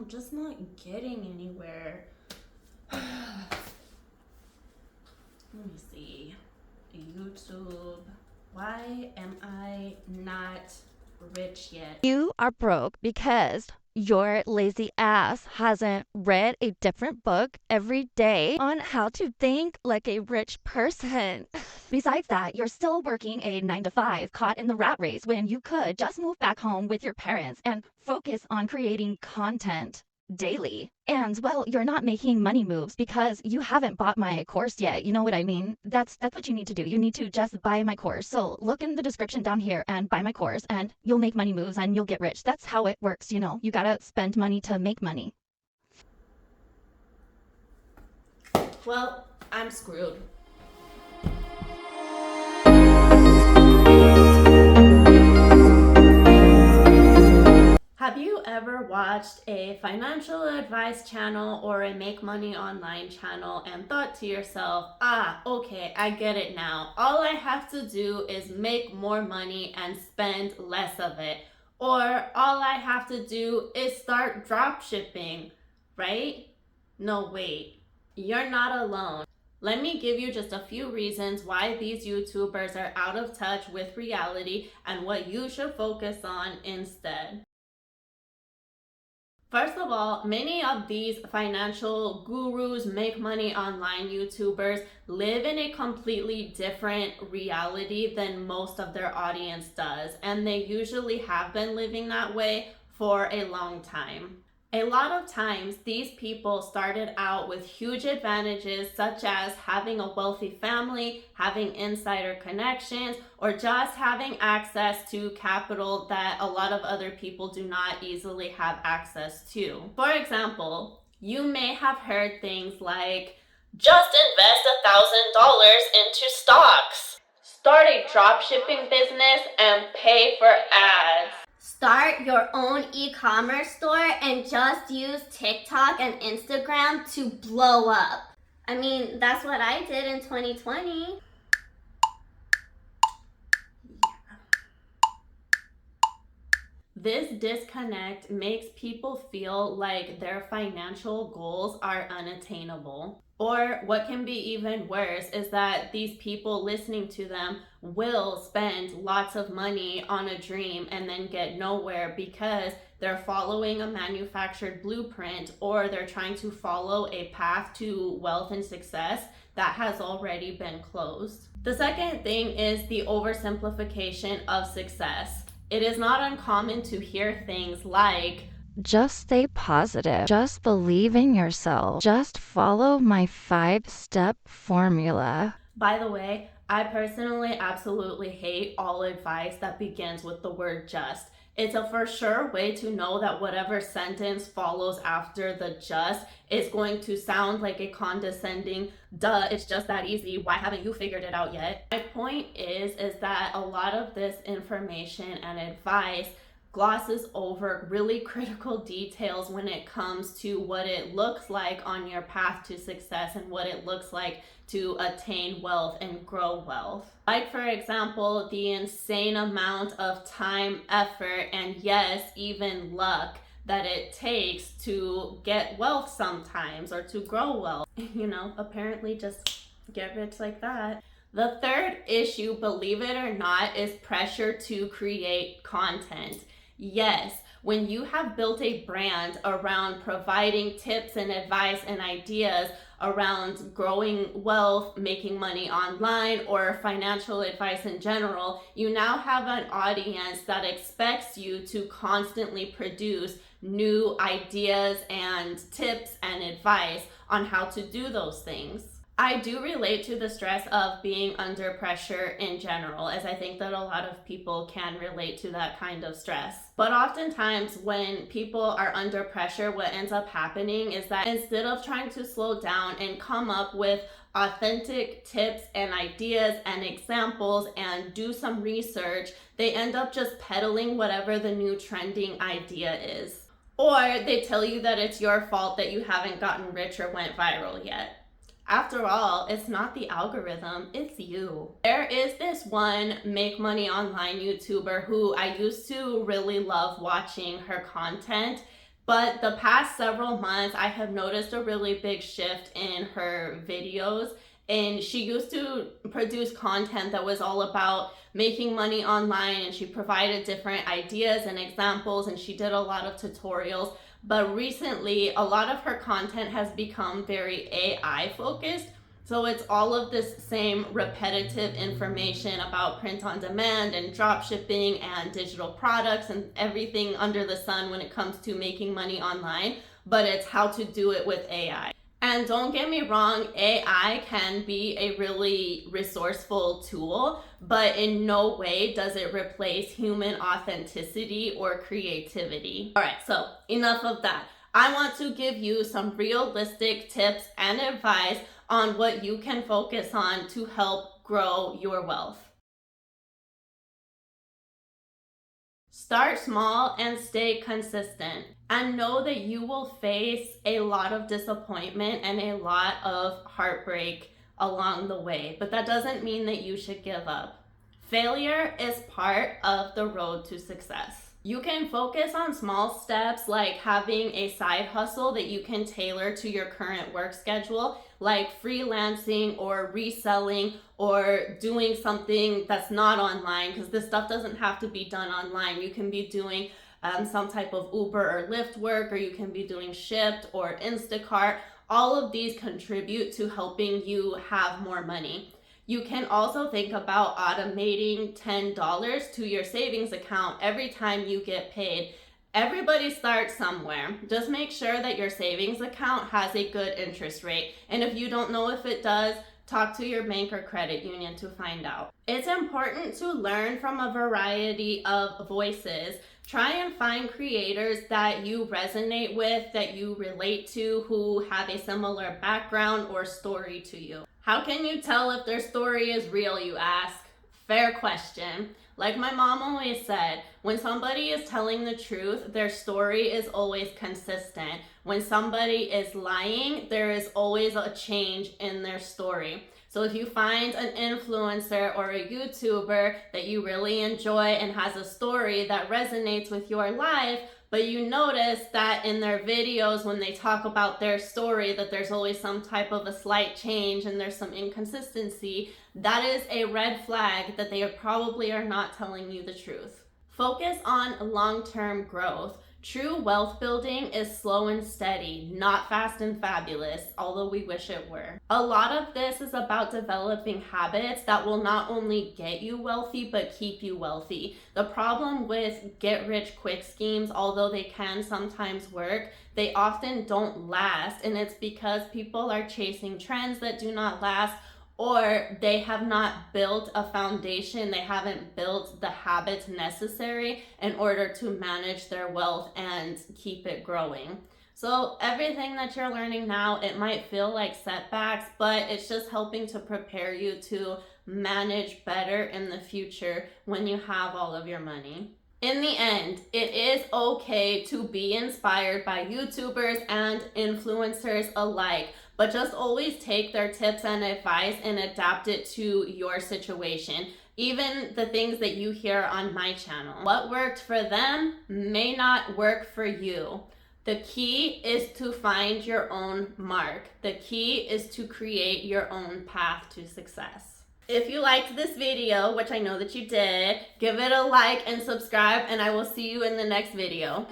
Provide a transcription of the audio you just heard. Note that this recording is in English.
I'm just not getting anywhere. Let me see. YouTube. Why am I not rich yet? You are broke because your lazy ass hasn't read a different book every day on how to think like a rich person. Besides that, you're still working a 9 to 5, caught in the rat race when you could just move back home with your parents and focus on creating content daily. And well, you're not making money moves because you haven't bought my course yet. You know what I mean? That's what you need to do. You need to just buy my course. So look in the description down here and buy my course and you'll make money moves and you'll get rich. That's how it works, you know. You gotta spend money to make money. Well, I'm screwed. Have you ever watched a financial advice channel or a make money online channel and thought to yourself, okay, I get it now. All I have to do is make more money and spend less of it. Or all I have to do is start drop shipping, right? No, wait, you're not alone. Let me give you just a few reasons why these YouTubers are out of touch with reality and what you should focus on instead. First of all, many of these financial gurus, make money online YouTubers live in a completely different reality than most of their audience does, and they usually have been living that way for a long time. A lot of times, these people started out with huge advantages such as having a wealthy family, having insider connections, or just having access to capital that a lot of other people do not easily have access to. For example, you may have heard things like, just invest $1,000 into stocks, start a dropshipping business, and pay for ads. Start your own e-commerce store and just use TikTok and Instagram to blow up. I mean, that's what I did in 2020. This disconnect makes people feel like their financial goals are unattainable. Or what can be even worse is that these people listening to them will spend lots of money on a dream and then get nowhere because they're following a manufactured blueprint or they're trying to follow a path to wealth and success that has already been closed. The second thing is the oversimplification of success. It is not uncommon to hear things like, Just stay positive. Just believe in yourself. Just follow my 5-step formula. by the way, I personally absolutely hate all advice that begins with the word just. It's a for sure way to know that whatever sentence follows after the just is going to sound like a condescending, duh, it's just that easy, why haven't you figured it out yet? My point is that a lot of this information and advice glosses over really critical details when it comes to what it looks like on your path to success and what it looks like to attain wealth and grow wealth. Like, for example, the insane amount of time, effort, and yes, even luck that it takes to get wealth sometimes or to grow wealth. You know, apparently just get rich like that. The third issue, believe it or not, is pressure to create content. Yes, when you have built a brand around providing tips and advice and ideas around growing wealth, making money online, or financial advice in general, you now have an audience that expects you to constantly produce new ideas and tips and advice on how to do those things. I do relate to the stress of being under pressure in general, as I think that a lot of people can relate to that kind of stress. But oftentimes when people are under pressure, what ends up happening is that instead of trying to slow down and come up with authentic tips and ideas and examples and do some research, they end up just peddling whatever the new trending idea is. Or they tell you that it's your fault that you haven't gotten rich or went viral yet. After all, it's not the algorithm, it's you. There is this one make money online YouTuber who I used to really love watching her content But the past several months, I have noticed a really big shift in her videos. And she used to produce content that was all about making money online, and she provided different ideas and examples, and she did a lot of tutorials. But recently, a lot of her content has become very AI focused. So it's all of this same repetitive information about print on demand and drop shipping and digital products and everything under the sun when it comes to making money online, but it's how to do it with AI. And don't get me wrong, AI can be a really resourceful tool, but in no way does it replace human authenticity or creativity. All right, so enough of that. I want to give you some realistic tips and advice on what you can focus on to help grow your wealth. Start small and stay consistent, and know that you will face a lot of disappointment and a lot of heartbreak along the way, but that doesn't mean that you should give up. Failure is part of the road to success. You can focus on small steps like having a side hustle that you can tailor to your current work schedule, like freelancing or reselling or doing something that's not online, because this stuff doesn't have to be done online. You can be doing some type of Uber or Lyft work, or you can be doing Shipt or Instacart. All of these contribute to helping you have more money. You can also think about automating $10 to your savings account every time you get paid. Everybody starts somewhere. Just make sure that your savings account has a good interest rate. And if you don't know if it does, talk to your bank or credit union to find out. It's important to learn from a variety of voices. Try and find creators that you resonate with, that you relate to, who have a similar background or story to you. How can you tell if their story is real, you ask? Fair question. Like my mom always said, when somebody is telling the truth, their story is always consistent. When somebody is lying, there is always a change in their story. So if you find an influencer or a YouTuber that you really enjoy and has a story that resonates with your life, but you notice that in their videos when they talk about their story that there's always some type of a slight change and there's some inconsistency, that is a red flag that they probably are not telling you the truth. Focus on long-term growth. True wealth building is slow and steady, not fast and fabulous, although we wish it were. A lot of this is about developing habits that will not only get you wealthy, but keep you wealthy. The problem with get-rich-quick schemes, although they can sometimes work, they often don't last, and it's because people are chasing trends that do not last, or they have not built a foundation, they haven't built the habits necessary in order to manage their wealth and keep it growing. So everything that you're learning now, it might feel like setbacks, but it's just helping to prepare you to manage better in the future when you have all of your money. In the end, it is okay to be inspired by YouTubers and influencers alike, but just always take their tips and advice and adapt it to your situation. Even the things that you hear on my channel. What worked for them may not work for you. The key is to find your own mark. The key is to create your own path to success. If you liked this video, which I know that you did, give it a like and subscribe, and I will see you in the next video.